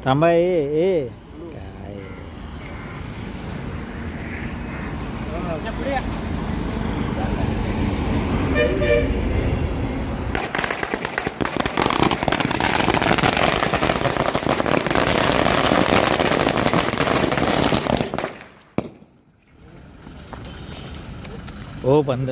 थांबा ए काय हो बंद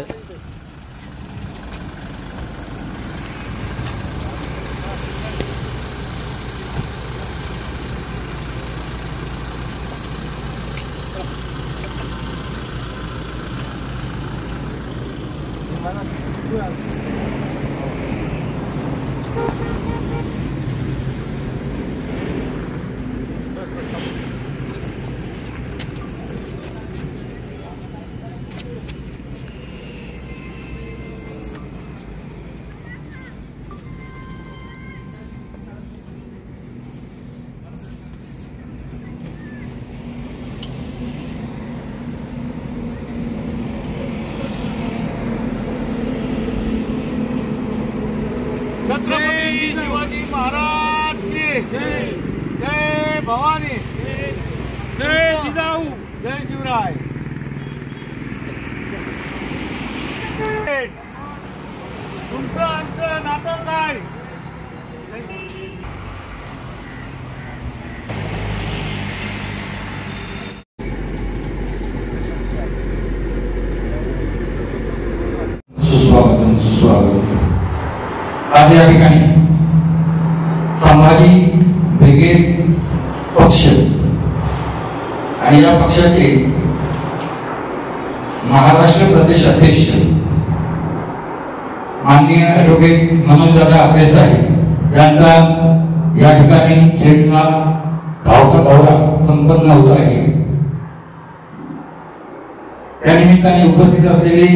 छत्रपती शिवाजी महाराज की जय। जय भवानी, जय जिजाऊ, जय शिवराय। तुमचं आमचं नातं काय? सुस्वागतम सुस्वागतम। आज या ठिकाणी संभाजी ब्रिगेड पक्ष आणि या पक्षाचे महाराष्ट्र प्रदेश अध्यक्ष माननीय ॲडव्होकेट मनोजदादा आखरे साहेब यांचा या ठिकाणी खेळला धावता दौरा संपन्न होत आहे। त्या निमित्ताने उपस्थित असलेले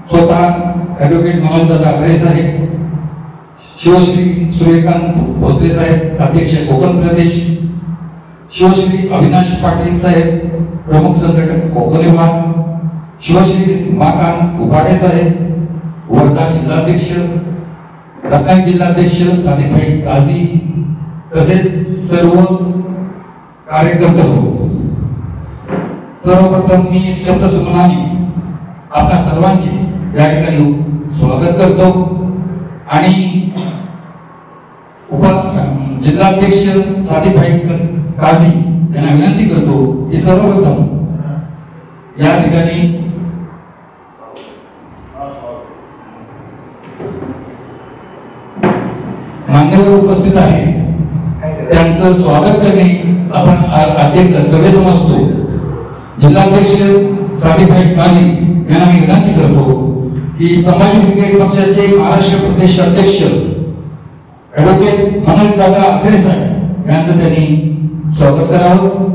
स्वतः ॲडव्होकेट मनोजदादा आखरे साहेब, शिवश्री सूर्यकांत भोसले साहेब अध्यक्ष कोकण प्रदेश, शिवश्री अविनाश पाटील साहेब प्रमुख संघटक कोकण विभाग, शिवश्री उमाकांत उपाडे साहेब वर्धा जिल्हाध्यक्ष, रत्नागिरी जिल्हाध्यक्ष सादिकभाई काझी तसेच सर्व कार्यकर्ते हो। सर्वप्रथम मी शब्दसुमनाने आपल्या सर्वांचे या ठिकाणी स्वागत करतो आणि जिल्हाध्यक्ष सादिकभाई काझी यांना विनंती करतो की सर्वप्रथम या ठिकाणी मान्यवर उपस्थित आहे त्यांचं स्वागत करणे आपण आद्य कर्तव्य समजतो। जिल्हाध्यक्ष सादिकभाई काझी यांना मी विनंती करतो की संभाजी ब्रिगेड पक्षाचे महाराष्ट्र प्रदेश अध्यक्ष ॲडव्होकेट मनोजदादा आखरे साहेब यांचं त्यांनी स्वागत करावं।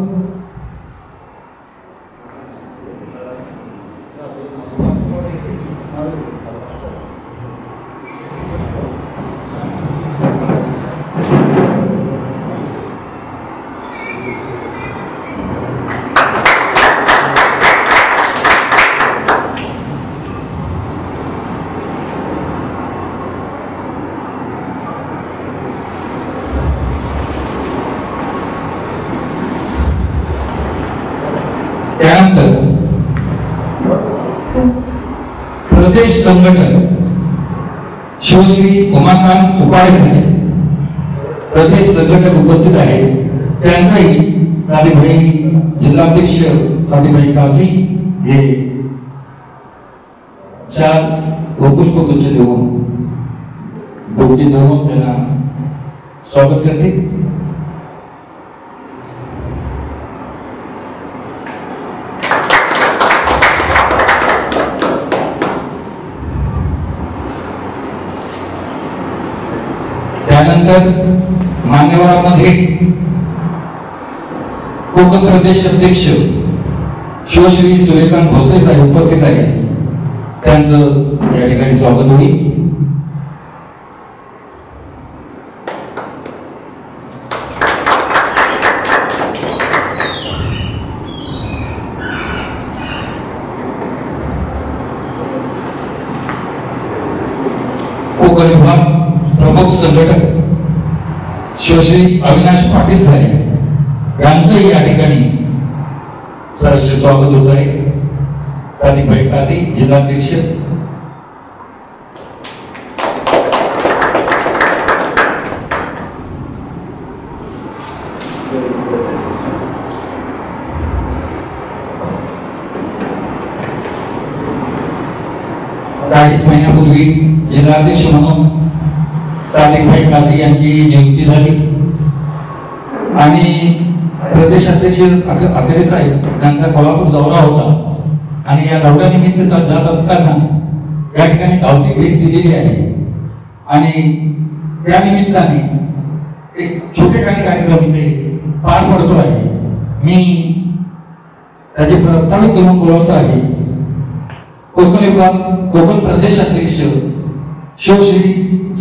त्यानंतर प्रदेश संघटक शिवश्री उमाकांत उपाडे साहेब प्रदेश संघटक उपस्थित आहेत। त्यांचाही सादिकभाई जिल्हाध्यक्ष सादिकभाई काझी हे चार व पुष्पगुच्छ देऊन डोके देऊन त्यांना स्वागत करते। त्यानंतर मान्यवरांमध्ये कोकण प्रदेश अध्यक्ष शिवश्री सूर्यकांत भोसले साहेब उपस्थित आहेत। त्यांचं या ठिकाणी स्वागत होईल। कोकण विभाग प्रमुख संघटक शिवश्री अविनाश पाटील साहेब यांचंही या ठिकाणी सहर्ष स्वागत होत आहे. सादिकभाई काझी जिल्हाध्यक्ष, काही महिन्यापूर्वी जिल्हाध्यक्ष म्हणून सादिकभाई काझी यांची नियुक्ती झाली आणि प्रदेशाध्यक्ष अखेरे साहेब यांचा कोल्हापूर दौरा होता आणि या दौऱ्यानिमित्त जात असताना या ठिकाणी गावठी भेट दिलेली आहे आणि त्या निमित्ताने एक छोटेखानी कार्यक्रम इथे पार पडतो आहे. मी त्याचे प्रस्तावित करून बोलवतो आहे. कोकण विभाग कोकण प्रदेश अध्यक्ष शिवश्री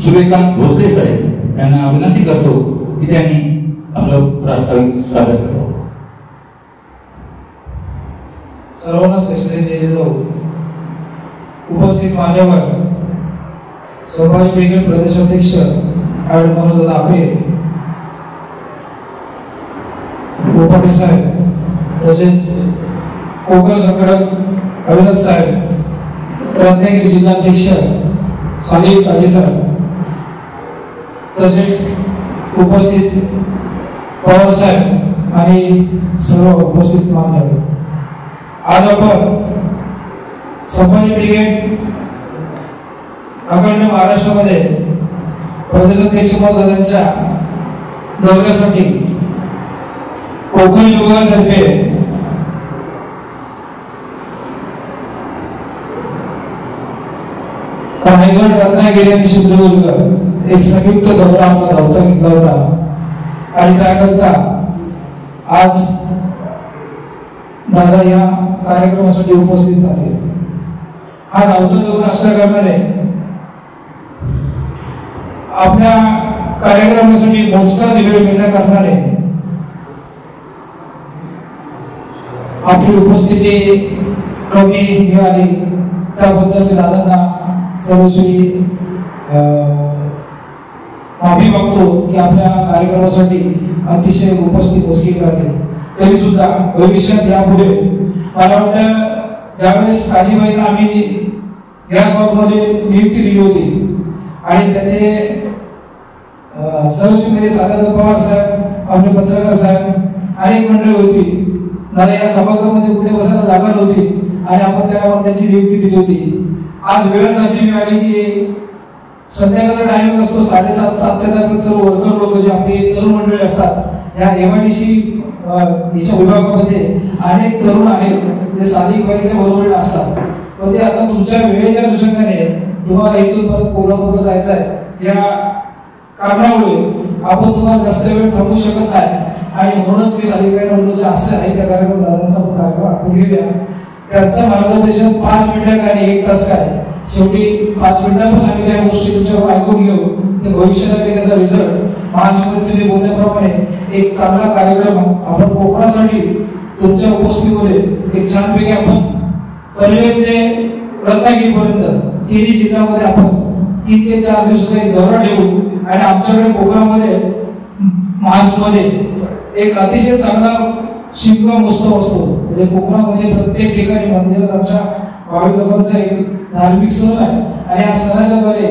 सूर्यकांत भोसले साहेब यांना विनंती करतो की त्यांनी आपलं प्रास्ताविक सादर करावं. सर्वांना श्रेष्ठ उपस्थित मान्यवर संभाजी ब्रिगेड प्रदेशाध्यक्ष ॲडव्होकेट मनोज आखरे, गोपाटे साहेब, तसेच कोकण संघटक अविनाश साहेब, रत्नागिरी जिल्हाध्यक्ष सादिक काझी साहेब, तसेच उपस्थित पवार साहेब आणि सर्व उपस्थित मान्यवर, आज आपण संभाजी ब्रिगेड अखंड महाराष्ट्रामध्ये प्रदेशाध्यक्ष महोदयांच्या दौऱ्यासाठी कोकण विभागातर्फे रायगड, रत्नागिरी आणि सिंधुदुर्ग एक संयुक्त दौरा आपला धावता घेतला होता आणि त्याकरता आज दादा या कार्यक्रमासाठी उपस्थित झाले. हा धावता दौरा अशा करणारे आपल्या कार्यक्रमासाठी मोजकाच वेळ मिळण्या करणारे आपली उपस्थिती कमी मिळाली त्याबद्दल मी दादांना सर्वस्वी माफी मागतो की आपल्या कार्यक्रमासाठी अतिशय उपस्थित मोजकी करणे. तरी सुद्धा भविष्यात यापुढे मला वाटतं ज्यावेळेस काझीबाईंना आम्ही या स्वरूपामध्ये नियुक्ती दिली होती आणि त्याचे सर्वस्वी म्हणजे सागर पवार साहेब, आपले पत्रकार साहेब अनेक मंडळी होती. मला या सभागृहामध्ये कुठे बसायला जागा नव्हती आणि आपण त्यावर त्यांची नियुक्ती दिली होती. आज वेळच अशी मिळाली की संध्याकाळचा टायमिंग असतो 7:30-7च्या दरम्यान सर्व वर्कर लोक जे आपली तरुण मंडळी असतात या एमआयडीसी हिच्या विभागामध्ये अनेक तरुण आहेत जे सादिकबाईंच्या बरोबरीने असतात. पण ते आता तुमच्या वेळेच्या अनुषंगाने तुम्हाला इथून परत कोल्हापूरला जायचं आहे या कारणामुळे आपण तुम्हाला जास्त वेळ थांबू शकत नाही आणि म्हणूनच मी सादिकबाईंना म्हणलो जे असं आहे त्या कार्यक्रम दादांचा कार्यक्रम आपण घेऊया. त्यांचं मार्गदर्शन 5 मिनिटं काय आणि 1 तास काय, शेवटी 5 मिनिटं पण आम्ही ज्या गोष्टी तुमच्यावर ऐकून घेऊ ते भविष्यात त्याचा रिझल्ट महाराष्ट्रात तुम्ही बोलण्याप्रमाणे एक चांगला कार्यक्रम आपण कोकणासाठी तुमच्या उपस्थितीमध्ये एक छानपैकी आपण पनवेल ते रत्नागिरीपर्यंत तिन्ही जिल्ह्यामध्ये आपण 3 ते 4 दिवसाचा एक दौरा ठेवू आणि आमच्याकडे कोकणामध्ये मार्चमध्ये एक अतिशय चांगला शिमगा उत्सव असतो. म्हणजे कोकणामध्ये प्रत्येक ठिकाणी मंदिरात आमच्या भाविक लोकांचा एक धार्मिक सण आहे आणि या सणाच्या द्वारे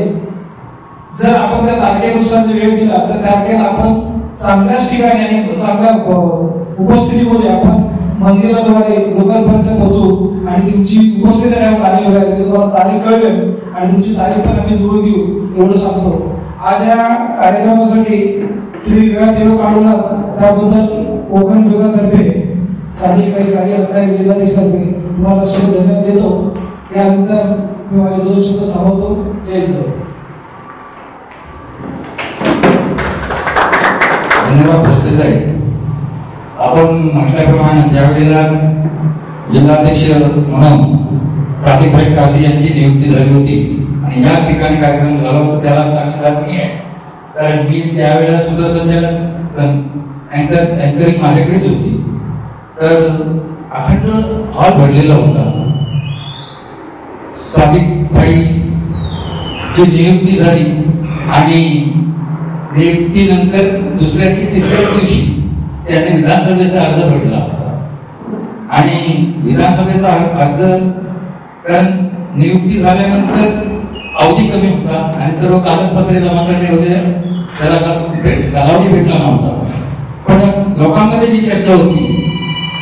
जर आपण त्या तारखेनुसार वेळ दिला तर तारखेला आपण चांगल्याच ठिकाणी आणि चांगल्या उपस्थितीमध्ये आपण मंदिराद्वारे लोकांपर्यंत पोहोचू आणि तुमची उपस्थिती राहील तुम्हाला तारीख कळवेल आणि तुमची तारीख पण आम्ही जोडून घेऊ एवढं सांगतो. आज या कार्यक्रमासाठी तुम्ही वेळात वेळ काढून त्याबद्दल कोकण विभागातर्फे सादिकबाई काझी रत्नागिरी जिल्हाध्यक्षातर्फे तुम्हाला सर्व धन्यवाद देतो. यानंतर मी माझे 2 शब्द थांबवतो. जय जय. धन्यवाद भोसले साहेब. आपण म्हटल्याप्रमाणे ज्या वेळेला जिल्हाध्यक्ष म्हणून सादिकबाई काझी यांची नियुक्ती झाली होती आणि याच ठिकाणी कार्यक्रम झाला होता त्याला साक्षीदार मी आहे. कारण मी त्यावेळेला सूत्रसंचालक अँकरिंग माझ्याकडेच होती. तर अखंड हॉल भरलेला होता. सादिकबाई जी नियुक्ती झाली आणि नियुक्तीनंतर दुसऱ्या की तिसऱ्या दिवशी त्याने विधानसभेचा अर्ज भरला होता आणि विधानसभेचा अर्ज कारण नियुक्ती झाल्यानंतर अवधी कमी होता आणि सर्व कागदपत्रे जमा करणे वगैरे त्याला कालावधी भेटला नव्हता. पण लोकांमध्ये जी चर्चा होती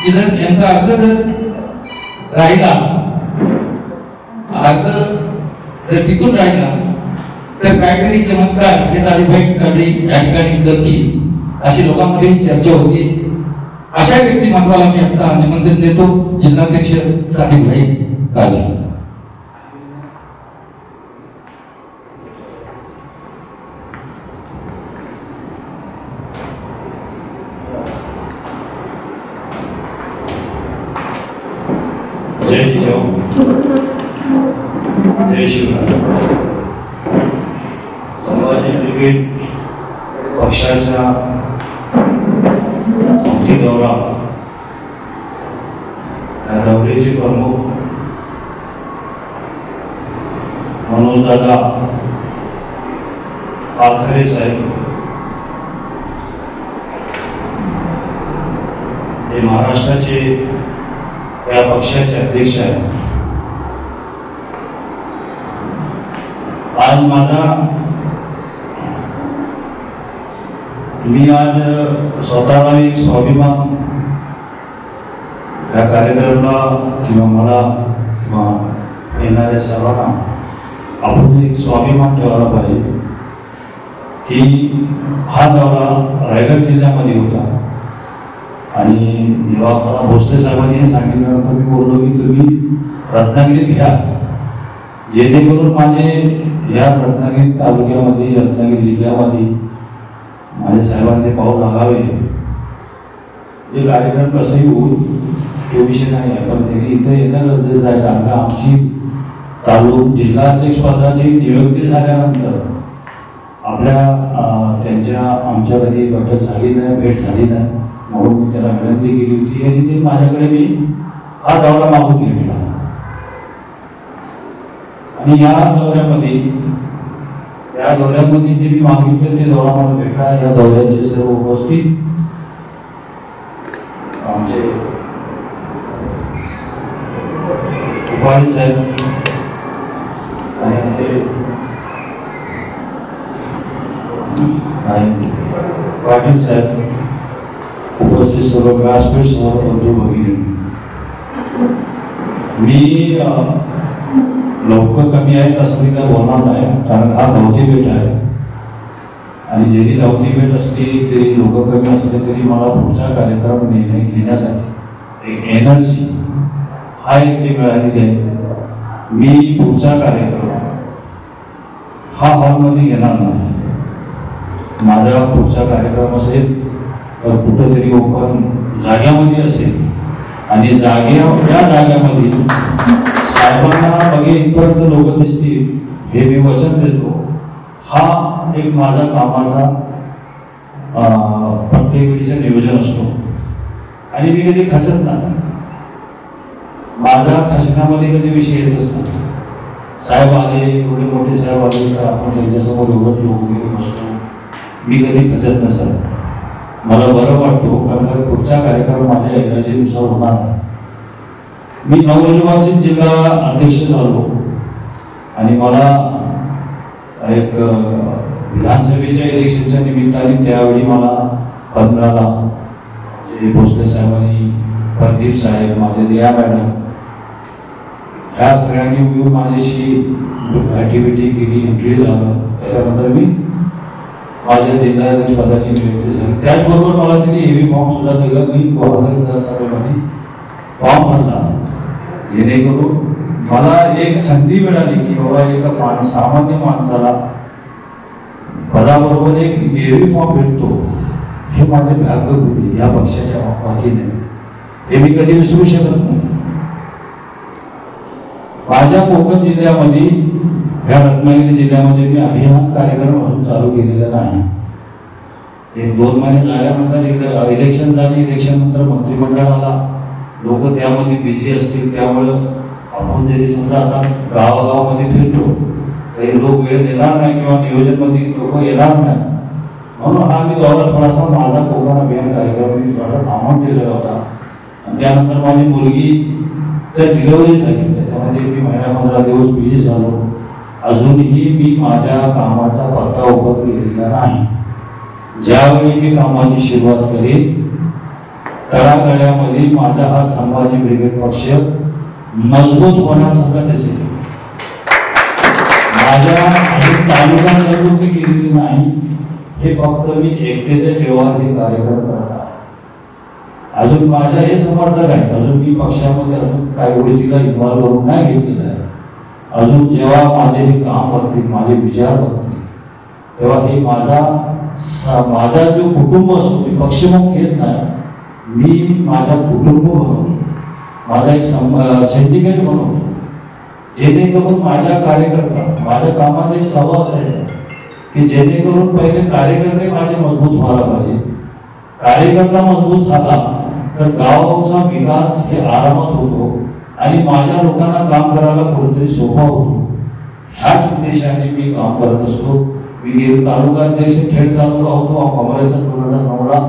की जर यांचा अर्ज जर राहिला, अर्ज जर टिकून राहिला तर काहीतरी चमत्कार हे साडीभाई काळे या ठिकाणी करतील अशी लोकांमध्ये चर्चा होती. अशा व्यक्तिमत्वाला मी आता निमंत्रण देतो, जिल्हाध्यक्ष साडीभाई काळे. जय जिजाऊ, जय शिवराय. संभाजी ब्रिगेड पक्षाचा अवधी दौरा, या दौऱ्याचे प्रमुख मनोजदादा आखरे साहेब, ते महाराष्ट्राचे या पक्षाचे अध्यक्ष आहेत. आज मी आज स्वतःला एक स्वाभिमान या कार्यक्रमाला किंवा मला किंवा येणाऱ्या सर्वांना आपण एक स्वाभिमान ठेवायला पाहिजे की हा दौरा रायगड जिल्ह्यामध्ये होता आणि जेव्हा मला भोसले साहेबांनी सांगितल्यानंतर मी बोललो की तुम्ही रत्नागिरीत घ्या, जेणेकरून माझे या रत्नागिरी तालुक्यामध्ये, रत्नागिरी जिल्ह्यामध्ये माझ्या साहेबांचे पाऊल लागावे. हे कार्यक्रम कसंही होईल तो विषय नाही आहे, पण त्यांनी इथं येणं गरजेचं आहे. कारण का आमची जिल्हाध्यक्ष पदाची नियुक्ती झाल्यानंतर आमच्या कधी बैठक झाली नाही, भेट झाली नाही, म्हणून मी त्याला विनंती केली होती आणि ते माझ्याकडे मी हा दौरा मागून घेतला. आणि या दौऱ्यामध्ये जे मी मागितलं ते दौरा मला भेटला. या दौऱ्याचे सर्व उपस्थित आमचे तुपाडी साहेब आणि पाटील साहेब, उपस्थित सर्व व्यासपीठ सर्व बंधू भगिनी, मी लोक कमी आहेत असं मी काय बोलणार नाही, कारण हा धावती भेट आहे आणि जरी धावती भेट असली तरी लोक कमी असले तरी मला पुढचा कार्यक्रम निर्णय घेण्यासाठी एक एनर्जी हा एक ते मिळालेली आहे. मी पुढचा कार्यक्रम हा हॉलमध्ये घेणार नाही. माझा पुढचा कार्यक्रम असेल तर कुठेतरी ओपन जाग्यामध्ये असेल आणि त्या जाग्यामध्ये साहेबांना बघे इथपर्यंत लोक दिसतील हे मी वचन देतो. हा एक माझा कामाचा प्रत्येक वेळीचं नियोजन असतो आणि मी कधी खचत नाही. माझ्या खचण्यामध्ये कधी विषय येतच नाही. साहेब आले, एवढे मोठे साहेब आले तर आपण त्यांच्यासमोर एवढं लोक घेऊन बसतो. मी कधी खचत नसेल, मला बरं वाटतो, कारण पुढचा कार्यक्रम माझ्या एनर्जीनुसार होणार आहे. मी नवनिर्वाचित जिल्हा अध्यक्ष झालो आणि मला एक विधानसभेच्या इलेक्शनच्या निमित्ताने त्यावेळी मला पद मिळाला. जे भोसले साहेबांनी, प्रदीप साहेब, माझे दिया मॅडम, ह्या सगळ्यांनी मिळून माझ्याशी ऍक्टिव्हिटी केली, इंटरव्ह्यू झालं. त्याच्यानंतर मी माझ्या जिल्हाध्यक्ष पदाची नियुक्ती झाली. त्याचबरोबर मला त्यांनी हेवी फॉर्म सुद्धा दिला. मी 2000 फॉर्म भरला, जेणेकरून मला एक संधी मिळाली की बाबा एका सामान्य माणसाला पदाबरोबर एक हेवी फॉर्म भेटतो. हे माझे भाग्य होते या पक्षाच्या वाटीने. हे मी कधी विसरू शकत नाही. माझ्या कोकण जिल्ह्यामध्ये, या रत्नागिरी जिल्ह्यामध्ये मी अभियान कार्यक्रम अजून चालू केलेला नाही. 1-2 महिने झाल्यानंतर इलेक्शन झाली. इलेक्शन नंतर मंत्रिमंडळ आला, लोक त्यामध्ये बिझी असतील, त्यामुळं आपण जरी समजा आता गावागावामध्ये फिरतो काही लोक वेळ देणार नाही किंवा नियोजन मध्ये लोक येणार नाही, म्हणून हा मी थोडासा माझा कोकण अभियान कार्यक्रम मी थोडा थांबवून दिलेला होता. आणि त्यानंतर माझी मुलगी तर डिलिव्हरी झाली, त्याच्यामध्ये मी महिना 15 दिवस बिझी झालो. अजूनही मी माझ्या कामाचा पत्ता उभा केलेला नाही. ज्यावेळी मी कामाची सुरुवात करेन तळागाळ्यामध्ये माझा हा संभाजी ब्रिगेड पक्ष मजबूत होण्यासारखा दिसेल. माझ्या तालुका निवडणुकी केलेली नाही, हे फक्त मी एकटेचे व्यवहार हे कार्यक्रम करत आहे. अजून माझ्या हे समर्थक आहे, अजून मी पक्षामध्ये अजून काय गोष्टीला इन्व्हॉल्व करून नाही घेतलेला आहे. अजून जेव्हा माझे हे काम बघतील, माझे विचार बघतील, तेव्हा हे माझा जो कुटुंब असतो, मी पक्षमत घेत नाही, मी माझा कुटुंब बनवतो, माझा एक सिंडिकेट बनवतो, जेणेकरून माझ्या कार्यकर्ता, माझ्या कामात एक स्वभाव असायचा की जेणेकरून पहिले कार्यकर्ते माझे मजबूत व्हायला पाहिजे. कार्यकर्ता मजबूत झाला तर गावाचा विकास हे आरामात होतो आणि माझ्या लोकांना काम करायला कुठेतरी सोपा होतो. ह्याच उद्देशाने मी काम करत असतो. मी तालुका अध्यक्ष खेड तालुका होतो, काँग्रेसचा 2009ला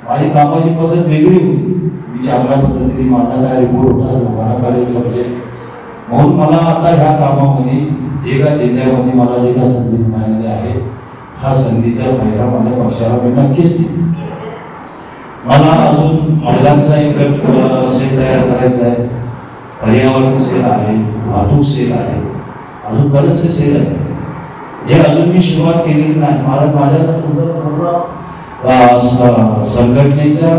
माझी कामाची पद्धत वेगळी होती. मी चांगल्या पद्धतीने माझा काय रिपोर्ट होता लोकांना कळेल समजेल, म्हणून मला आता ह्या कामामध्ये एका जिल्ह्यामध्ये मला जे काय संधी मिळालेली आहे, हा संधीचा फायदा माझ्या पक्षाला मी नक्कीच देईन. मला अजून महिलांचा एक सेल तयार करायचा आहे, पर्यावरण सेल आहे, वाहतूक सेल आहे, अजून बरेचसे सेल आहे जे अजून मी सुरुवात केलेली नाही. मला माझ्या संघटनेचा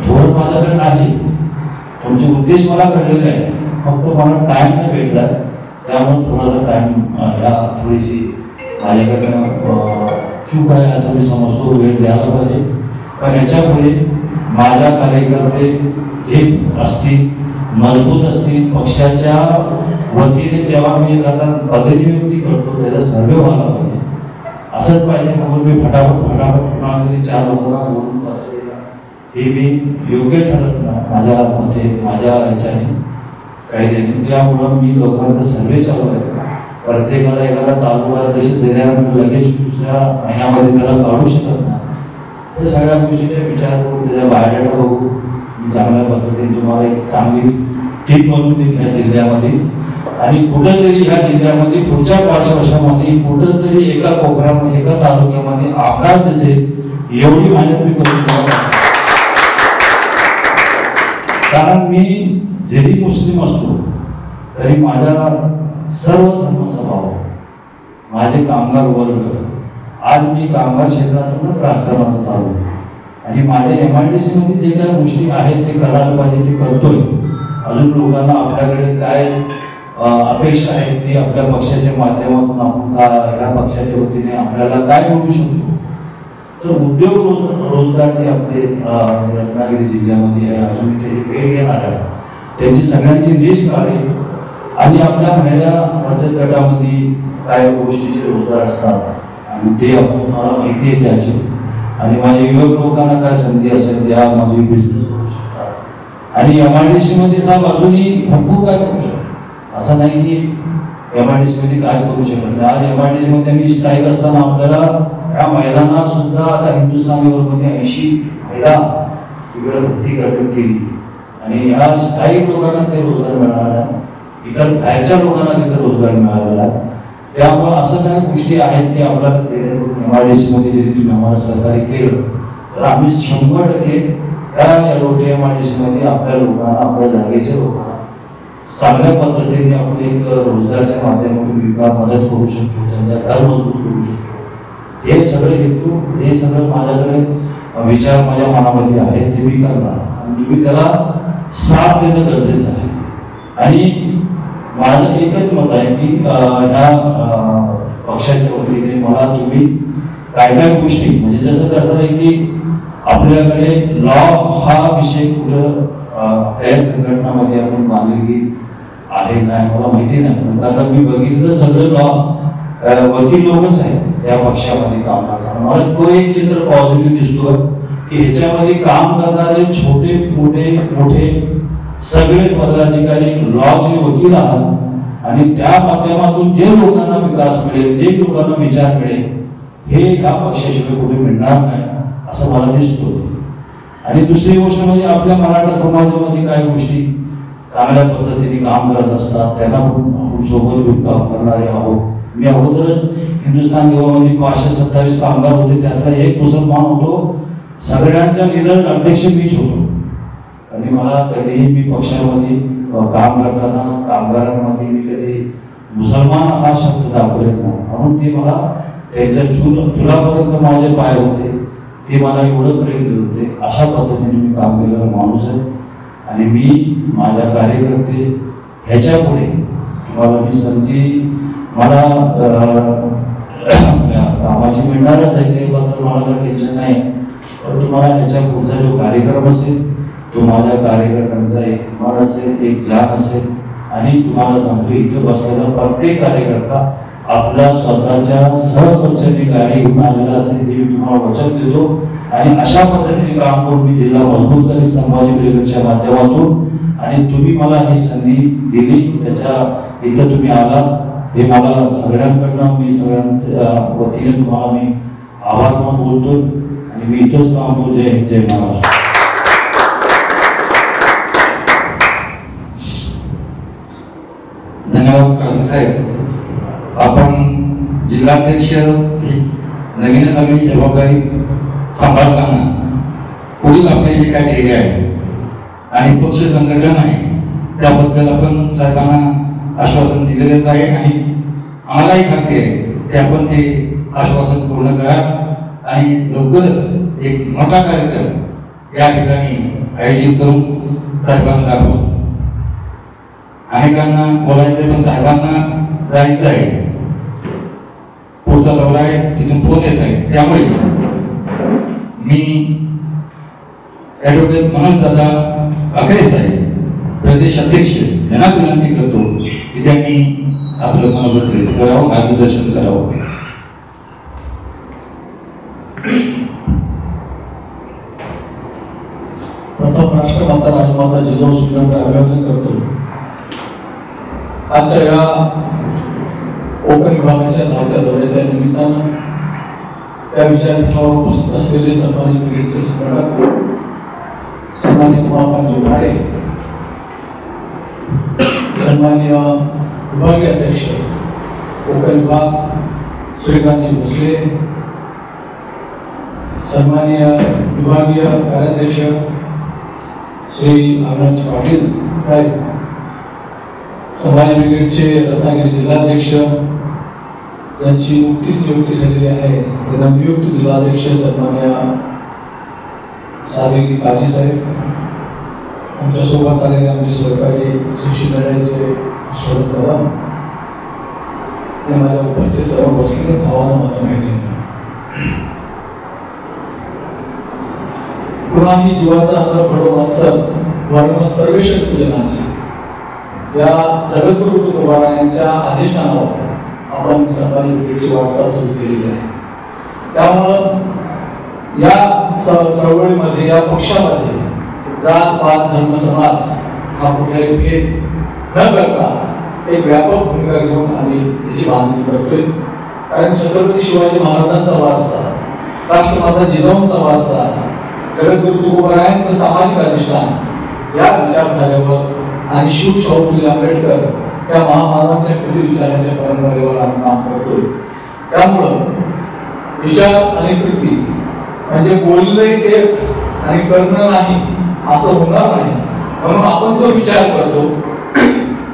धोरण माझ्याकडे आहे, तुमचे उद्देश मला कळलेले आहे, फक्त मला टाइम नाही भेटला, त्यामुळे थोडासा टाइम या थोडीशी माझ्याकडनं चूक आहे असं मी समजतो. वेळ द्यायला पाहिजे, पण याच्यापुढे माझ्या कार्यकर्ते जे असतील, मजबूत असतील, पक्षाच्या वतीने जेव्हा मी एखादा बदली करतो त्याचा सर्वे व्हायला पाहिजे. असंच पाहिजे म्हणून मी फटाफट 4 लोकांना बोलून हे मी योग्य ठरत नाही माझ्या मते, माझ्या ह्याच्याने काही देणे. त्यामुळं मी लोकांचा सर्वे चालू आहे. प्रत्येकाला एखादा तालुका अध्यक्ष देण्यानंतर लगेच दुसऱ्या महिन्यामध्ये त्याला काढू शकत नाही. हे सगळ्या गोष्टीचा विचार करून त्याच्या बायोडाटा बघू मी चांगल्या पद्धतीने तुम्हाला एक चांगली टीप म्हणून देईन ह्या जिल्ह्यामध्ये. आणि कुठंतरी ह्या जिल्ह्यामध्ये पुढच्या 5 वर्षामध्ये कुठंतरी एका कोपऱ्यामध्ये, एका तालुक्यामध्ये आमदार दिसेल एवढी मेहनत मी करून, कारण मी जरी मुस्लिम असतो तरी माझा सर्व धर्म स्वभाव, माझे कामगार वर्ग, आज मी कामगार क्षेत्रातूनच राजकारणात आलो आणि माझ्या MIDC मध्ये जे काही गोष्टी आहेत ते करायला पाहिजे ते करतोय. अजून लोकांना आपल्याकडे काय अपेक्षा आहेत ते आपल्या पक्षाच्या माध्यमातून आपण ह्या पक्षाच्या वतीने आपल्याला काय मिळू शकतो. तर उद्योग रोजगार जे आपले रत्नागिरी जिल्ह्यामध्ये आहे, अजून ते भेट घेणार आहे, त्यांची सगळ्यांची लिस्ट काढेल आणि आपल्या महिला बचत गटामध्ये काय गोष्टीचे रोजगार असतात आणि ते आपण मला माहिती आहे त्याची, आणि माझ्या युवक लोकांना काय संधी असेल त्यामध्ये बिझनेस करू शकतात. आणि MIDC मध्ये साहेब अजूनही भरपूर काय करू शकतो, असं नाही की MIDC मध्ये काय करू शकत नाही. आज MIDC मध्ये मी स्थायिक असताना आपल्याला या महिलांना सुद्धा आता हिंदुस्थान लेवलमध्ये 80 महिला तिकडे भरती केली आणि या स्थायिक लोकांना ते रोजगार मिळाला, इतर बाहेरच्या लोकांना तिथे रोजगार मिळालेला. त्यामुळे असं काही गोष्टी आहेत की आपल्याला MIDC मध्ये जरी तुम्ही आम्हाला सहकार्य केलं तर आम्ही 100% त्या MIDC मध्ये आपल्या लोकांना, आपल्या जागेच्या लोकांना चांगल्या पद्धतीने आपण एक रोजगारच्या माध्यमातून मदत करू शकतो, त्यांच्या घर मजबूत करू शकतो. हे सगळे हेतू, हे सगळं माझ्याकडे विचार माझ्या मनामध्ये आहे, ते मी करणार आणि तुम्ही त्याला साथ देणं गरजेचं आहे. आणि माझं एकच मत आहे की ह्या पक्षाच्या वतीने मला तुम्ही काय काय गोष्टी, म्हणजे जसं कसं आहे की आपल्याकडे लॉ हा विषय कुठं आपल्या संघटनामध्ये आपण बांधलेली आहे नाही मला माहिती नाही, कारण मी बघितलं सगळं लॉ वकील लोकच आहेत त्या पक्षामध्ये काम करतात. मला तो एक चित्र पॉझिटिव्ह दिसतो की ह्याच्यामध्ये काम करणारे छोटे मोठे सगळे पदाधिकारी लॉचे वकील आहात आणि त्या माध्यमातून जे लोकांना विकास मिळेल, जे लोकांना विचार मिळेल, हे या पक्षाशिवाय कुठे मिळणार नाही असं मला दिसतो. आणि दुसरी गोष्ट म्हणजे आपल्या मराठा समाजामध्ये काही गोष्टी चांगल्या पद्धतीने काम करत असतात, त्यांना आपण सोबत काम करणारे आहोत. मी अगोदरच हिंदुस्थान युवामध्ये 527 कामगार होते, त्यातला एक मुसलमान होतो. सगळ्यांच्या लीडर अध्यक्ष मीच होतो. आणि मला कधीही मी पक्षामध्ये काम करताना कामगारांमध्ये मी कधी मुसलमान हा शब्द दाखवलेला नाही. म्हणून ते मला त्यांच्या चुलापर्यंत माझे पाय होते, ते मला एवढं प्रेम देत होते. अशा पद्धतीने मी काम केलेला माणूस आहे. आणि मी माझ्या कार्यकर्ते ह्याच्या पुढे तुम्हाला मी संधी मला कामाची मिळणारच आहे, त्याबद्दल मला काही टेन्शन नाही. पण तुम्हाला ह्याच्या पुढचा जो कार्यक्रम असेल तो माझ्या कार्यकर्त्यांचा एक मान असेल, एक जाण असेल. आणि तुम्हाला सांगतो इथे बसलेला प्रत्येक कार्यकर्ता आपल्या स्वतःच्या सहखर्चाने गाडी घेऊन आलेला असेल, हे मी तुम्हाला वचन देतो. आणि अशा पद्धतीने काम करून मी जिल्हा मजबूत करेन संभाजी ब्रिगेडच्या माध्यमातून. आणि तुम्ही मला ही संधी दिली, त्याच्या इथं तुम्ही आला, हे मला सगळ्यांकडनं मी सगळ्यांच्या वतीने तुम्हाला मी आभार मानून बोलतो. आणि मी इथंच थांबतो. जय हिंद, जय महाराष्ट्र. धन्यवाद करसे साहेब. आपण जिल्हाध्यक्ष ही नवीन आलेली जबाबदारी सांभाळताना पुढील आपले जे काय ध्येय आहे आणि पक्ष संघटन आहे त्याबद्दल आपण साहेबांना आश्वासन दिलेलेच आहे. आणि आम्हालाही खात्री आहे की आपण ते आश्वासन पूर्ण करा. आणि लवकरच एक मोठा कार्यक्रम या ठिकाणी आयोजित करून साहेबांना दाखवू. अनेकांना बोलायचं पण साहेबांना जायचं आहे, पुढचा दौरा आहे, तिथून फोन येत आहे. त्यामुळे मी ॲडव्होकेट मनोज दादा आकरे साहेब प्रदेश अध्यक्ष यांना विनंती करतो की त्यांनी आपलं मनोगत व्यक्त करावं, मार्गदर्शन करावं. प्रथम राष्ट्रमाता राजमाता जिजाऊ सुर्यांना अभिवादन करतो. आजच्या या कोकण विभागाच्या धावत्या दौऱ्याच्या निमित्तानं या विचारपीठावर उपस्थित असलेले संभाजी ब्रिगेडचे संघटक सन्माननीय उमाकांत भाडे, सन्माननीय विभागीय अध्यक्ष कोकण विभाग श्रीकांतजी भोसले, सन्माननीय विभागीय कार्याध्यक्ष श्री अविनाश पाटील साहेब, संभाजी ब्रिगेडचे रत्नागिरी जिल्हाध्यक्ष ज्यांची नुकतीच नियुक्ती झालेली आहे त्यांना नियुक्त जिल्हाध्यक्ष सन्माननीय सादिकी काजी साहेब, आमच्या सोबत आलेले आमचे सहकारी सुशील लढाईचे अश्वथ कदम, माझ्या उपस्थित सर्व बसलेले भावांना माझ्या बहिणींना, पुन्हा ही जीवाचा अन्न घडवून सर्वेश्वर पूजनाची या जगद्गुरु तुकोबारायांच्या अधिष्ठानावर आपण संभाजी ब्रिगेडची वाटचाल सुरू केलेली आहे. त्यामुळं या चळवळीमध्ये, या पक्षामध्ये जात पात धर्म समाज हा कुठलाही भेद न करता एक व्यापक भूमिका घेऊन आम्ही याची बांधणी करतोय. कारण छत्रपती शिवाजी महाराजांचा वारसा, राष्ट्रमाता जिजाऊंचा वारसा, जगद्गुरु तुकोबारायांचं सामाजिक अधिष्ठान या विचारधारेवर आणि शिव शाहू फुले आंबेडकर या महामानवांच्या कृती विचारांच्या परंपरेवर आम्ही काम करतोय. त्यामुळं विचार आणि कृती म्हणजे बोलले एक आणि करणं नाही असं होणार नाही. म्हणून आपण जो विचार करतो,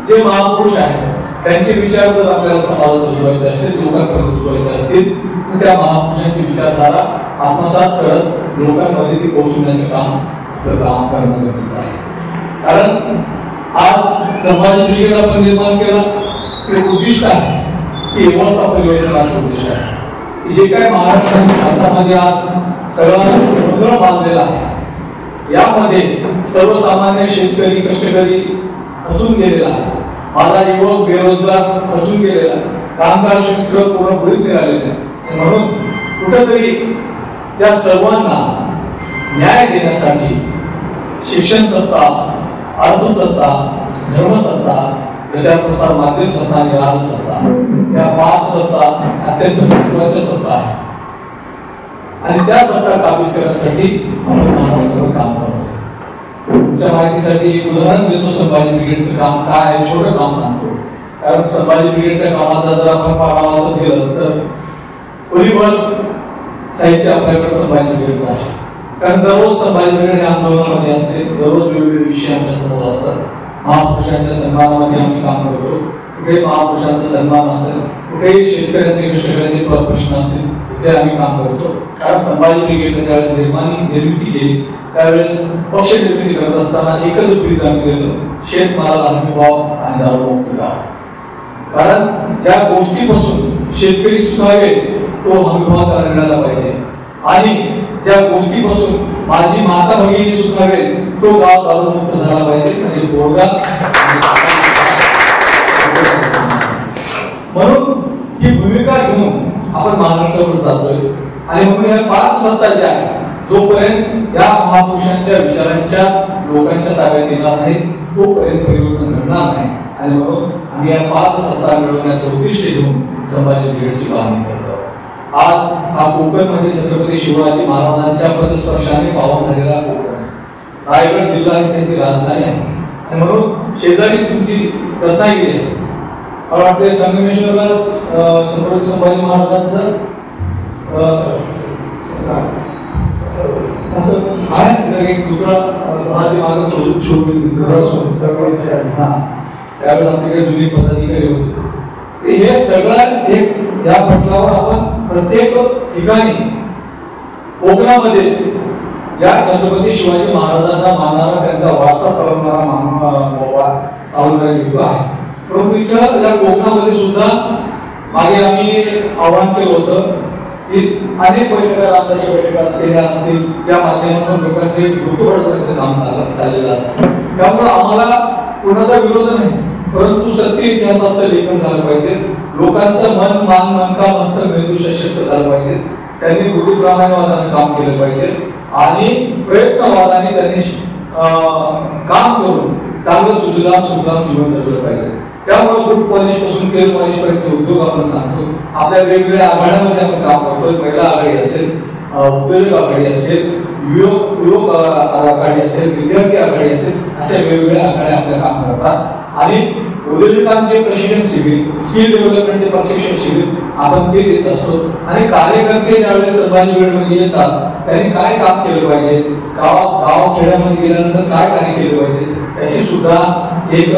जे महापुरुष आहेत त्यांचे विचार जर आपल्याला समाजात रुजवायचे असेल, लोकांपर्यंत रुजवायचे असतील तर त्या महापुरुषांची विचारधारा आत्मसात करत लोकांमध्ये ती पोहोचवण्याचं काम करणं गरजेचं आहे. कारण आज संभाजी ब्रिगेड आपण निर्माण केला ते उद्दिष्ट आहे की व्यवस्था परिवर्तनाचं उद्दिष्ट आहे. जे काय महाराष्ट्र भारतामध्ये आज सगळा गोंधळ बांधलेला आहे, यामध्ये सर्वसामान्य शेतकरी कष्टकरी खचून गेलेला आहे, माझा युवक बेरोजगार खचून गेलेला आहे, कामगार क्षेत्र पूर्ण बुडीत मिळालेले आहे. म्हणून कुठेतरी या सर्वांना न्याय देण्यासाठी शिक्षण सत्ता, अर्थसत्ता, धर्मसत्ता प्रचार प्रसार माध्यम सत्ता आणि राजसत्ता या 5 सत्ता अत्यंत महत्वाच्या सत्ता आहेत आणि त्या सत्ता काबीज करण्यासाठी आपण महाराष्ट्रावर काम करतो. तुमच्या माहितीसाठी एक उदाहरण देतो. संभाजी ब्रिगेडचं काम काय आहे, छोटं काम सांगतो. कारण संभाजी ब्रिगेडच्या कामाचा जर आपण पाढा वाचत गेलं तर खोलीभर साहित्य आपल्याकडे संभाजी ब्रिगेडचं आहे. कारण दररोज संभाजी ब्रिगेड आंदोलनामध्ये असते, दररोज वेगवेगळे विषय आमच्या समोर असतात. महापुरुषांच्या सन्मानामध्ये आम्ही काम करतो. कुठे महापुरुषांचा सन्मान असेल, कुठे शेतकऱ्यांचे कष्टकऱ्यांचे प्रश्न असतील, तिथे आम्ही काम करतो. कारण संभाजी ब्रिगेडने ज्यावेळेस निर्मिती केली त्यावेळेस पक्ष निर्मिती करत असताना एकच ब्रीद आम्ही दिलं, शेतमालाला हमीभाव आणि दारूमुक्त गाव. कारण ज्या गोष्टीपासून शेतकरी सुखावे तो हमीभाव त्याला मिळाला पाहिजे आणि ज्या गोष्टीपासून माझी माता भगिनी सुखावे तो गाव दारूमुक्त झाला पाहिजे. म्हणजे बोर्डा म्हणून ही भूमिका घेऊन आपण महाराष्ट्रावर जातोय आणि म्हणून या 5 सत्ता ज्या आहेत जोपर्यंत या महापुरुषांच्या विचारांच्या लोकांच्या ताब्यात येणार नाही तोपर्यंत परिवर्तन घडणार नाही. आणि म्हणून आम्ही या 5 सत्ता मिळवण्याचं उद्दिष्ट घेऊन संभाजी ब्रिगेडची बांधणी करतो. आज हा कोकण म्हणजे छत्रपती शिवाजी महाराजांच्या पदस्पर्शाने पावन झालेला कोकण. रायगड जिल्हा ही त्यांची राजधानी आहे आणि म्हणून शेजारीच तुमची रत्नागिरी आहे. मला वाटते संगमेश्वरला छत्रपती संभाजी महाराजांचं एक दुसरा समाधी मार्ग त्यावेळेस आपल्याकडे जुनी पदाधिकारी होते. हे सगळं एक या पटलावर आपण प्रत्येक ठिकाणी कोकणामध्ये या छत्रपती शिवाजी महाराजांना मानणारा त्यांचा वारसा चालवणारा युग आहे. परंतु इथं या कोकणामध्ये सुद्धा मागे आम्ही आव्हान केलं होतं की अनेक बैठका रामदासच्या बैठका केल्या असतील, या माध्यमातून लोकांचे धोरण करायचं काम चाललेलं असतं. त्यामुळे आम्हाला कोणाचा विरोध नाही, परंतु सत्य इतिहासाचं लेखन झालं पाहिजे. लोकांचं मन मान मनका मस्त मेंदू सशक्त झालं पाहिजे. त्यांनी गुरुप्रामाण्यवादाने काम केलं पाहिजे आणि प्रयत्नवादाने त्यांनी काम करून चांगलं सुजलाम सुफलाम जीवन जगलं पाहिजे. त्यामुळे ग्रुप पॉलिश पासून तेल पॉलिश पर्यंत उद्योग आपण सांगतो. आपल्या वेगवेगळ्या आघाड्यांमध्ये आपण काम करतोय. महिला आघाडी असेल, उद्योजक आघाडी असेल, युवक आघाडी असेल, विद्यार्थी आघाडी असेल, अशा वेगवेगळ्या आघाड्या आपल्या काम करतात आणि उद्योजकांचे प्रशिक्षण शिबिर, स्किल डेव्हलपमेंटचे प्रशिक्षण शिबिर आपण ते देत असतो. आणि कार्यकर्ते ज्यावेळेस संभाजी ब्रिगेडमध्ये येतात त्यांनी काय काम केलं पाहिजे, गाव खेड्यामध्ये गेल्यानंतर काय कार्य केलं पाहिजे त्याची सुद्धा एक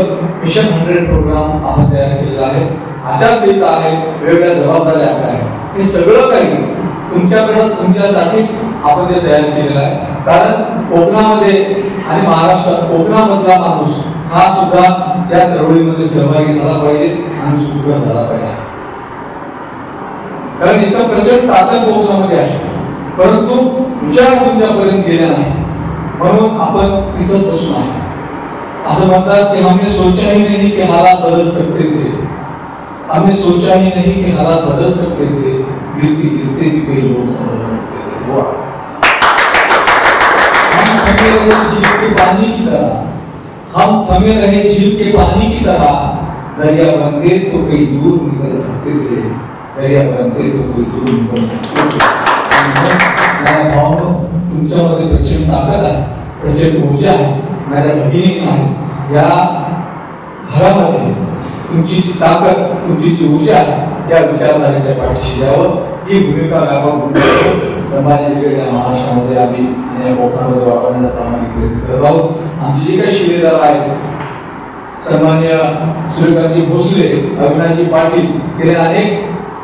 मिशन 100 प्रोग्राम आपण तयार केलेला आहे. आचारसंहिता आहे, वेगवेगळ्या जबाबदाऱ्या आपल्या आहेत. हे सगळं काही तुमच्याकडे तुमच्यासाठीच आपण ते तयार केलेलं आहे. कारण कोकणामध्ये आणि महाराष्ट्रात कोकणामधला माणूस हा सुद्धा या चळवळीमध्ये सहभागी झाला पाहिजे आणि सुखकर झाला पाहिजे. कारण इथं प्रचंड ताकद कोकणामध्ये आहे, परंतु विचार तुमच्यापर्यंत गेला नाही म्हणून आपण तिथंच बसून आहे. असं म्हणतात की हमने सोचा ही नहीं कि हालात बदल सकते थे, हमने सोचा ही नहीं कि हालात बदल सकते थे, गिरते गिरते भी कई लोग समझ सकते थे. हम थमे रहे झील के पानी की तरह, हम थमे रहे झील के पानी की तरह, दरिया बनते तो कई दूर निकल सकते थे, दरिया बनते तो कोई दूर निकल सकते थे. तुमच्यामध्ये प्रचंड ताकद आहे, प्रचंड ऊर्जा आहे. माझ्या भगिनी आहे या घरामध्ये तुमची जी ताकद, तुमची जी ऊर्जा आहे या विचारधारेच्या पाठीशी यावं ही भूमिका व्यापक संभाजी ब्रिगेड या महाराष्ट्रामध्ये आम्ही आणि या कोकणामध्ये वापरण्याचा प्रामाणिक प्रयत्न करत आहोत. आमची जी काही शिलेदार आहेत सन्मान्य सूर्यकांतजी भोसले, अविनाशजी पाटील गेल्या अनेक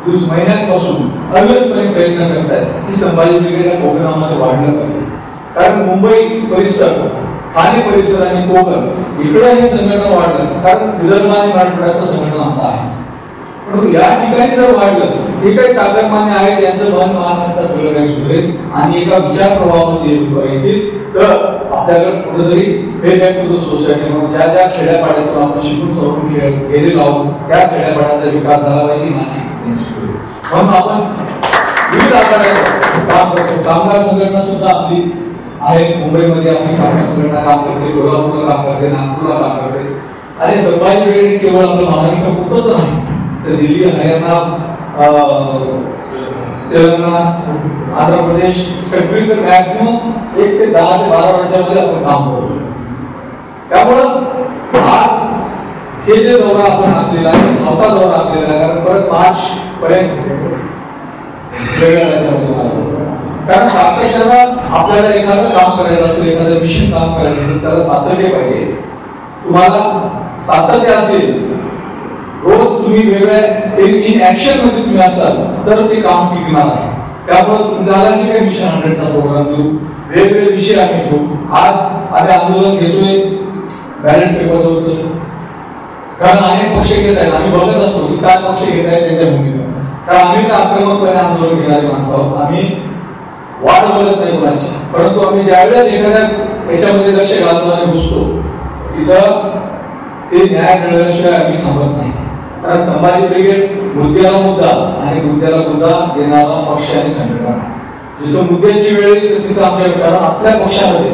महिन्यांपासून अविरतपणे प्रयत्न करत आहेत की संभाजी ब्रिगेड या कोकणामध्ये वाढलं पाहिजे. कारण मुंबई परिसर, ठाणे परिसर आणि कोकण इकडे हे संघटन वाढलं. कारण विदर्भ आणि मराठवाड्याचं संघटन आमचं आहे, परंतु या ठिकाणी जर वाढलं हे काही चाकरमान्य आहेत त्यांचं मन मान सगळं काही सुधरेल आणि एका विचार प्रवाहामध्ये येतील तर आपल्याकडे कुठेतरी बॅक टू द सोसायटी म्हणून ज्या ज्या खेड्यापाड्यातून आपण शिकून सवरून गेलेलो आहोत त्या खेड्यापाड्याचा विकास झाला पाहिजे. म्हणून आपण विविध आघाड्यावर काम करतो. कामगार संघटना सुद्धा आपली आहे. मुंबईमध्ये आपली कामगार संघटना काम करते, कोल्हापूरला काम करते, नागपूरला काम करते. आणि संभाजी ब्रिगेड केवळ आपलं महाराष्ट्र पुरतच नाही तर दिल्ली, हरियाणा, तेलंगणा, आंध्र प्रदेश सगळीकडे मॅक्सिमम 1 ते 10 ते 12 राज्यामध्ये आपण काम करतो. त्यामुळं आज हे जे दौरा आपण आखलेला आहे, धावता दौरा आखलेला आहे, कारण परत मार्च पर्यंत वेगळ्या राज्यामध्ये मला कारण सातत्यानं आपल्याला एखादं काम करायचं असेल, एखादं मिशन काम करायचं असेल त्याला सातत्य पाहिजे. तुम्हाला सातत्य असेल, रोज तुम्ही वेगळ्या इन ऍक्शन मध्ये तुम्ही असाल तर ते काम टिकणार आहे. त्यामुळे तुम्हाला जे काही मिशन 100चा प्रोग्राम देऊ, वेगवेगळे विषय आम्ही घेऊ. आज आम्ही आंदोलन घेतोय बॅलेट पेपरवरचं, कारण अनेक पक्ष घेत आहेत. आम्ही बघत असतो की काय पक्ष घेत आहेत त्यांच्या भूमिका, कारण आम्ही तर आक्रमकपणे आंदोलन घेणारी माणसं आहोत. आम्ही वाट बघत नाही कोणाची, परंतु आम्ही ज्यावेळेस एखाद्या याच्यामध्ये लक्ष घालतो आणि घुसतो तिथं ते न्याय मिळवल्याशिवाय आम्ही थांबत नाही. कारण संभाजी ब्रिगेड मुद्द्याला मुद्दा आणि मुद्द्याला मुद्दा देणारा पक्ष आणि संघटना. जिथं मुद्द्याची वेळ येईल तर तिथं आमच्याकडे, कारण आपल्या पक्षामध्ये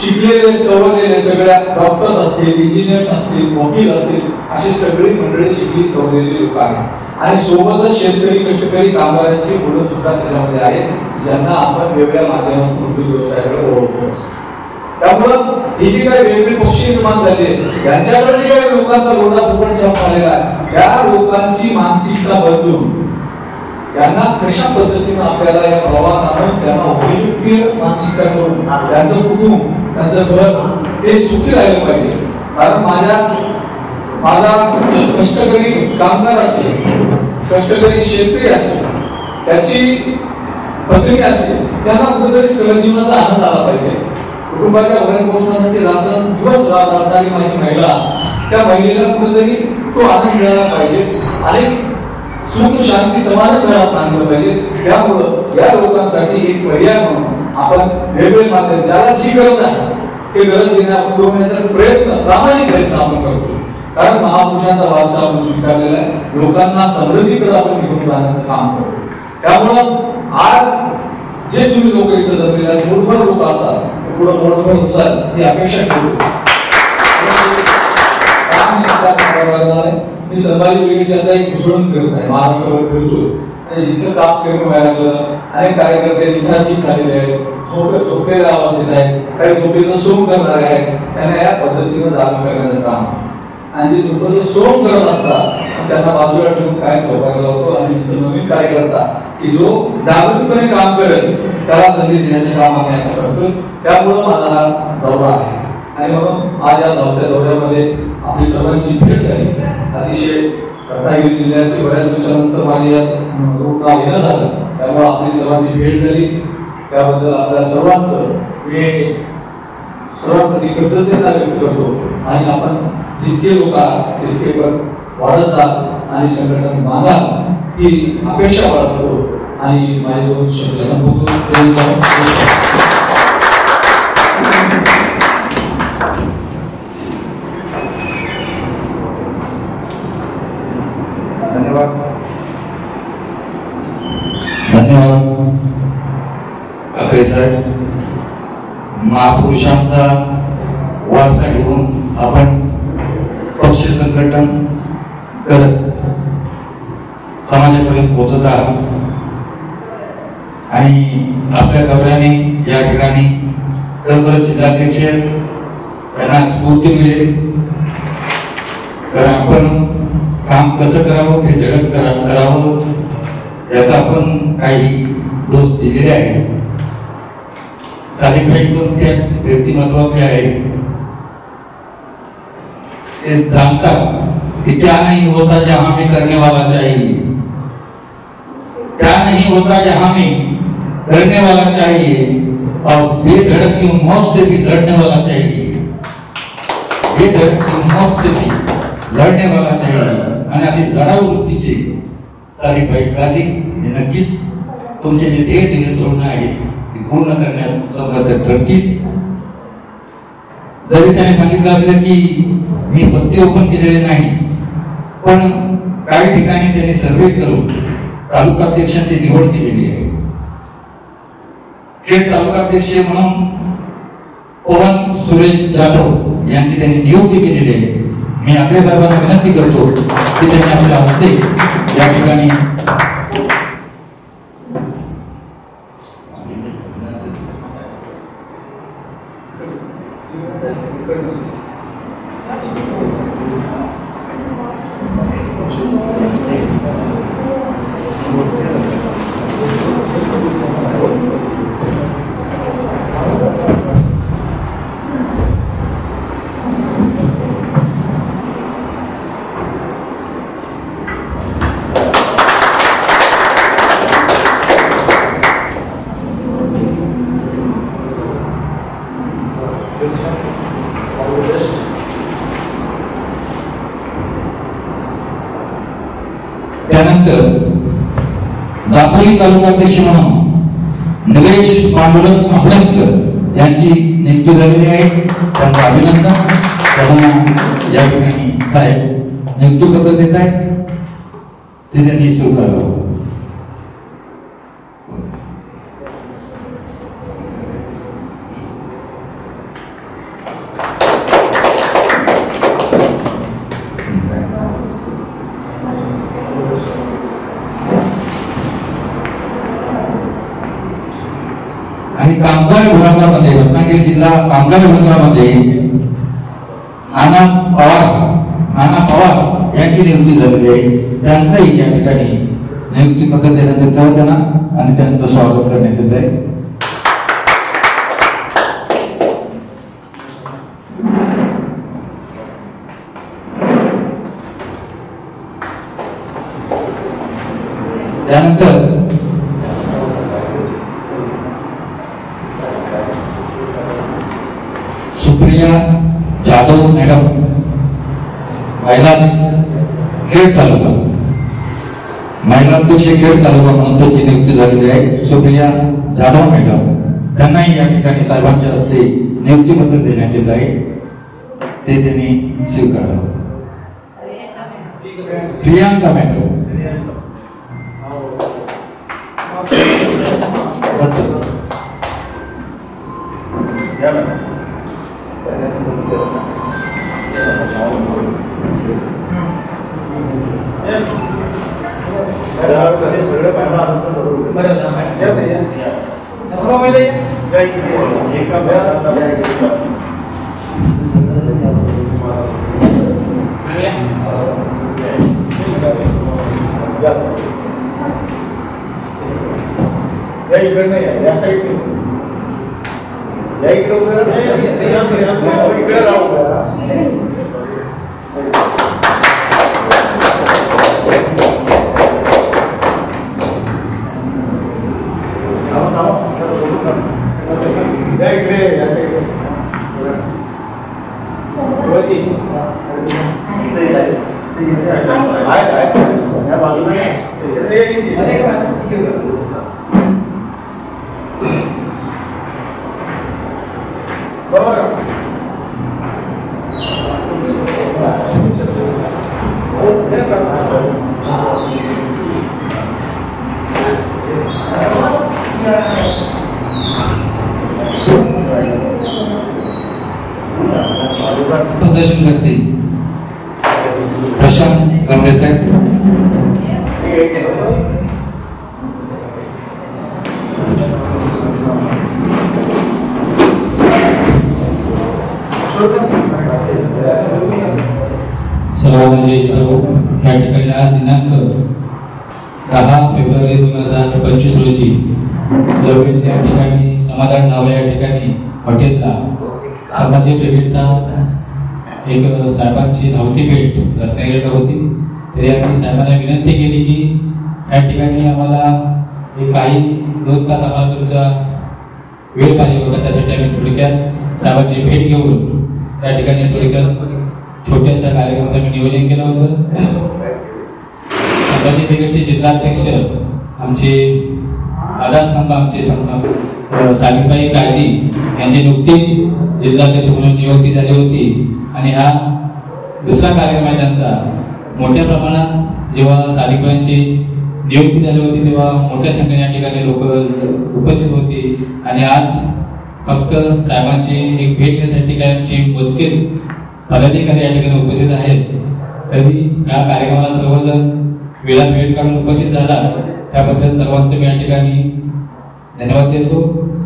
शिकलेले सवरलेले सगळ्या डॉक्टर्स असतील, इंजिनियर्स असतील, वकील असतील, अशी सगळी मंडळी शिकली सवरलेली लोक आहेत आणि सोबतच शेतकरी, कष्टकरी, कामगारांची मुलं सुद्धा त्याच्यामध्ये आहेत, ज्यांना आपण वेगळ्या माध्यमातून उद्योग व्यवसायाकडे ओळखतो. त्यामुळं ही जी काही वेगवेगळी पक्ष निर्माण झाली आहे, त्यांच्याकडे जे काही लोकांचा रोडा फुकट छाप झालेला आहे, त्या लोकांची मानसिकता बदलून त्यांना कशा पद्धतीने आपल्याला या प्रवाहात आणून त्यांना उपयुक्त मानसिकता करून त्यांचं कुटुंब, त्यांचं घर ते सुखी राहिलं पाहिजे. कारण माझा कष्टकरी कामगार असेल, कष्टकरी शेतकरी असेल, त्याची पत्नी असेल, त्यांना कुठेतरी सहजीवनाचा आनंद आला पाहिजे. कुटुंबाच्या भरण पोषणासाठी दिवस राबणारी माझी महिला, त्या महिलेला कुठेतरी तो आनंद मिळाला पाहिजे आणि सुख शांती समाधान घरात आणलं पाहिजे. त्यामुळं या लोकांसाठी एक पर्याय म्हणून आपण वेगवेगळे माध्यम, ज्याला जी गरज आहे ते गरज पुरवण्याचा प्रयत्न, प्रामाणिक प्रयत्न आपण करतो. कारण महापुरुषांचा वारसा आपण स्वीकारलेला आहे, लोकांना समृद्धीकडे आपण घेऊन जाण्याचं काम करतो. त्यामुळं आज जे तुम्ही लोक इथं जमलेले आहेत, मोठभर लोक असाल, पुढे मोठभर उचाल ही अपेक्षा ठेवतो. मी संभाजी ब्रिगेडची आता एक घुसळून करत आहे, महाराष्ट्रावर फिरतोय आणि जिथं काम कमी व्हायला लागलं, अनेक कार्यकर्ते निधाचित झालेले आहेत, झोपलेल्या अवस्थेत आहेत, काही झोपेचं सोंग करणारे आहेत, त्यांना या पद्धतीनं जागा करण्याचं काम. आणि जे झोपेचं सोंग करत असतात त्यांना बाजूला ठेवून काय झोपायला लावतो आणि नवीन कार्यकर्ता की जो जागरूकपणे काम करेल त्याला संधी देण्याचं काम आम्ही आता करतोय. त्यामुळं माझा हा दौरा आहे आणि म्हणून आज या धावत्या दौऱ्यामध्ये आपली सर्वांची भेट झाली. अतिशय रत्नागिरी जिल्ह्याची बऱ्याच दिवसानंतर माझ्या रूपनाव येणं झालं, त्यामुळे आपली सर्वांची भेट झाली. त्याबद्दल आपल्या सर्वांचं मी सर्वांप्रती कृतज्ञता व्यक्त करतो आणि आपण जितके लोक आहात तितके पण वाढत जात आणि संघटना मानाल ही अपेक्षा बाळगतो आणि माझे 2 शब्द संपवतो. धन्यवाद. अखेर साहेब, महापुरुषांचा वारसा घेऊन आपण पक्ष संघटन करत समाजापर्यंत पोहोचत आहात आणि आपल्या दौऱ्याने या ठिकाणी खरोखर जिल्हाध्यक्ष यांना स्फूर्ती मिळेल. कारण आपण काम कसं करावं हे धडक करावं याचा आपण काही डोस दिलेले आहे. सादिक भाई पण त्या व्यक्तिमत्वाचे आहे, ते जानतात कि क्या नहीं होता जहां में करने वाला चाहिए, क्या नहीं होता जहां में करने वाला चाहिए और बेधड़क की मौत से भी लड़ने वाला चाहिए, बेधड़क की मौत से भी लढणे वाला चाहिए. आणि अशी लढाऊ वृत्तीचे सादिक भाई काझी हे नक्कीच तुमचे जे ध्येय धोरणं आहेत ती पूर्ण करण्यास समर्थ ठरतील. जरी त्याने सांगितलं असलं की मी पत्ते ओपन केलेले नाही, पण काही ठिकाणी त्यांनी सर्वे करून तालुकाध्यक्षांची निवड केलेली आहे. हे तालुकाध्यक्ष म्हणून पवन सुरेश जाधव यांची त्यांनी नियुक्ती केलेली आहे मी आत्रे साहेबांना विनंती करतो की त्यांनी आपल्या हस्ते या ठिकाणी त्यानंतर दापोली तालुकाध्यक्ष म्हणून निलेश पांडुरंग अभ्यासकर यांची नियुक्ती झालेली आहे. त्यांचं अभिनंदन. त्यांना या ठिकाणी साहेब नियुक्तीपत्र देत आहेत ते त्यांनी स्वीकारावं. आणि कामगार विभागामध्ये रत्नागिरी जिल्हा कामगार विभागामध्ये नाना पवार यांची नियुक्ती झालेली आहे. त्यांचंही या ठिकाणी नियुक्तीपत्र देण्यात येत आहे त्यांना आणि त्यांचं स्वागत करण्यात येत आहे. त्यानंतर सुप्रिया जाधव मॅडम महिला खेड तालुका महिलांपेक्षा खेड तालुका म्हणून त्यांची नियुक्ती झालेली आहे. सुप्रिया जाधव मॅडम त्यांनाही या ठिकाणी साहेबांच्या हस्ते नियुक्तीपत्र देण्यात येत आहे ते त्यांनी स्वीकारावं. प्रियांका मॅडम प्रदर्शन करतील प्रशांत गमरे साहेब. सर्वांना जय जिजाऊ. या ठिकाणी आज दिनांक 10 फेब्रुवारी 2025 रोजी लवकर या ठिकाणी समाधान नाव या ठिकाणी हॉटेलला सामाजिक पेठचा एक साहेबांची धावती भेट रत्नागिरीला होती. तरी आम्ही साहेबांना विनंती केली की या ठिकाणी आम्हाला एक काही 2 तास आम्हाला तुमचा वेळ पाहिजे होता. त्यासाठी आम्ही थोडक्यात साहेबांची भेट घेऊन त्या ठिकाणी थोडक्यात छोट्याशा कार्यक्रमाचं मी नियोजन केलं होतं. संभाजी ब्रिगेडचे जिल्हाध्यक्ष आमचे आधारस्तंभ आमचे सालिमबाई काजी यांची नुकतीच जिल्हाध्यक्ष म्हणून नियुक्ती झाली होती आणि हा दुसरा कार्यक्रम आहे त्यांचा. मोठ्या प्रमाणात जेव्हा सालिमबाईंची नियुक्ती झाली होती तेव्हा मोठ्या संख्येने या ठिकाणी लोक उपस्थित होती आणि आज फक्त साहेबांची एक भेट घेण्यासाठी काय आमची मोजकेच पदाधिकारी या ठिकाणी उपस्थित आहेत, तरी या कार्यक्रमाला सर्वजण वेळात वेळ काढून उपस्थित झाला त्याबद्दल सर्वांचे मी या ठिकाणी धन्यवाद देतो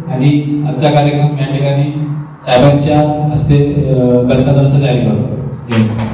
आणि आजचा कार्यक्रम या ठिकाणी साहेबांच्या हस्ते गणपती जाहीर करतो.